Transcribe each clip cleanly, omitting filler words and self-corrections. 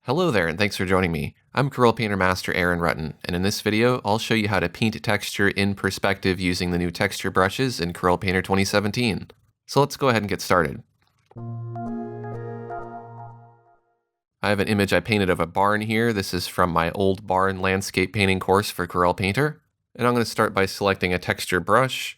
Hello there, and thanks for joining me. I'm Corel Painter Master Aaron Rutten, and in this video, I'll show you how to paint texture in perspective using the new texture brushes in Corel Painter 2017. So let's go ahead and get started. I have an image I painted of a barn here. This is from my old barn landscape painting course for Corel Painter. And I'm going to start by selecting a texture brush.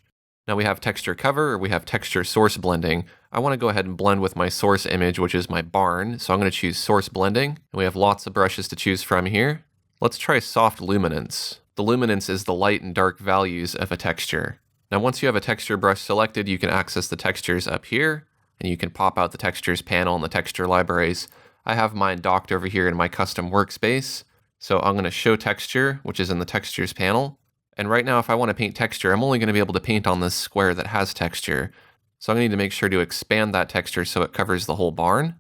Now we have texture cover, or we have texture source blending. I want to go ahead and blend with my source image, which is my barn. So I'm going to choose source blending. And we have lots of brushes to choose from here. Let's try soft luminance. The luminance is the light and dark values of a texture. Now once you have a texture brush selected, you can access the textures up here, and you can pop out the textures panel in the texture libraries. I have mine docked over here in my custom workspace. So I'm going to show texture, which is in the textures panel. And right now, if I want to paint texture, I'm only going to be able to paint on this square that has texture. So I'm going to need to make sure to expand that texture so it covers the whole barn.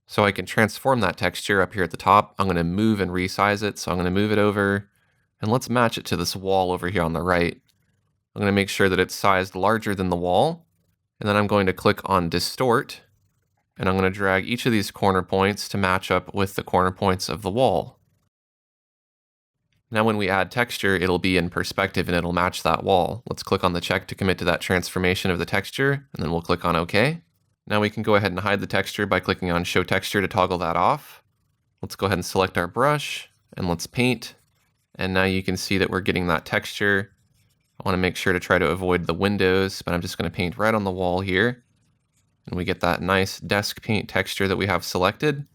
So I can transform that texture up here at the top. I'm going to move and resize it. So I'm going to move it over, and let's match it to this wall over here on the right. I'm going to make sure that it's sized larger than the wall. And then I'm going to click on Distort, and I'm going to drag each of these corner points to match up with the corner points of the wall. Now when we add texture, it'll be in perspective and it'll match that wall. Let's click on the check to commit to that transformation of the texture, and then we'll click on OK. Now we can go ahead and hide the texture by clicking on Show Texture to toggle that off. Let's go ahead and select our brush, and let's paint. And now you can see that we're getting that texture. I want to make sure to try to avoid the windows, but I'm just going to paint right on the wall here. And we get that nice desk paint texture that we have selected,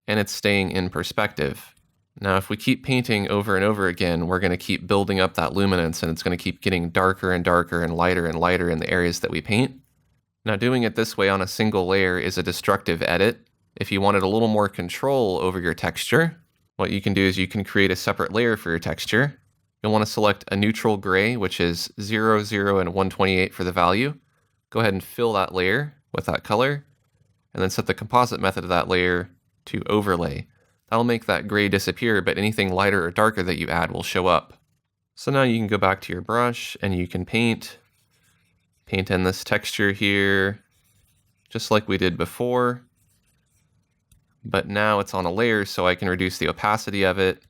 and it's staying in perspective. Now, if we keep painting over and over again, we're going to keep building up that luminance, and it's going to keep getting darker and darker and lighter in the areas that we paint. Now, doing it this way on a single layer is a destructive edit. If you wanted a little more control over your texture, what you can do is you can create a separate layer for your texture. You'll want to select a neutral gray, which is 0, 0, and 128 for the value. Go ahead and fill that layer with that color, and then set the composite method of that layer to overlay. That'll make that gray disappear, but anything lighter or darker that you add will show up. So now you can go back to your brush and you can paint in this texture here, just like we did before. But now it's on a layer, so I can reduce the opacity of it,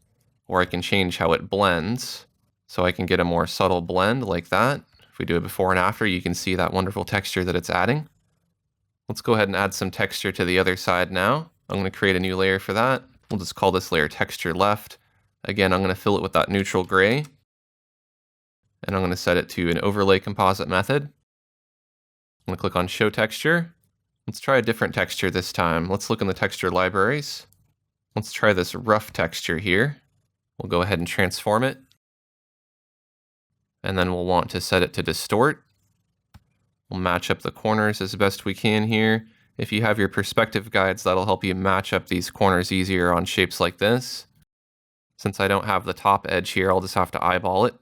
or I can change how it blends. So I can get a more subtle blend like that. If we do it before and after, you can see that wonderful texture that it's adding. Let's go ahead and add some texture to the other side now. I'm going to create a new layer for that. We'll just call this layer Texture Left. Again, I'm going to fill it with that neutral gray. And I'm going to set it to an overlay composite method. I'm going to click on Show Texture. Let's try a different texture this time. Let's look in the texture libraries. Let's try this rough texture here. We'll go ahead and transform it. And then we'll want to set it to Distort. We'll match up the corners as best we can here. If you have your perspective guides, that'll help you match up these corners easier on shapes like this. Since I don't have the top edge here, I'll just have to eyeball it.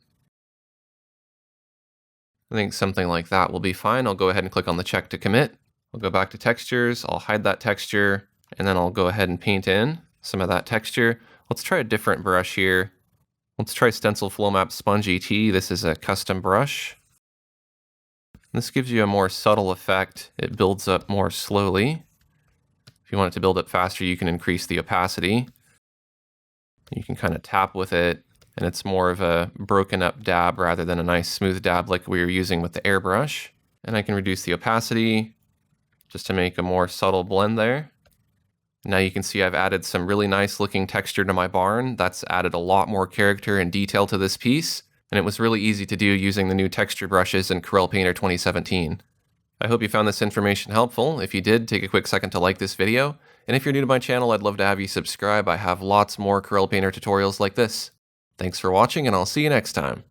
I think something like that will be fine. I'll go ahead and click on the check to commit. I'll go back to textures, I'll hide that texture, and then I'll go ahead and paint in some of that texture. Let's try a different brush here. Let's try Stencil Flow Map Sponge ET. This is a custom brush. This gives you a more subtle effect. It builds up more slowly. If you want it to build up faster, you can increase the opacity. You can kind of tap with it, and it's more of a broken up dab rather than a nice smooth dab like we were using with the airbrush. And I can reduce the opacity just to make a more subtle blend there. Now you can see I've added some really nice looking texture to my barn. That's added a lot more character and detail to this piece. And it was really easy to do using the new texture brushes in Corel Painter 2017. I hope you found this information helpful. If you did, take a quick second to like this video. And if you're new to my channel, I'd love to have you subscribe. I have lots more Corel Painter tutorials like this. Thanks for watching, and I'll see you next time.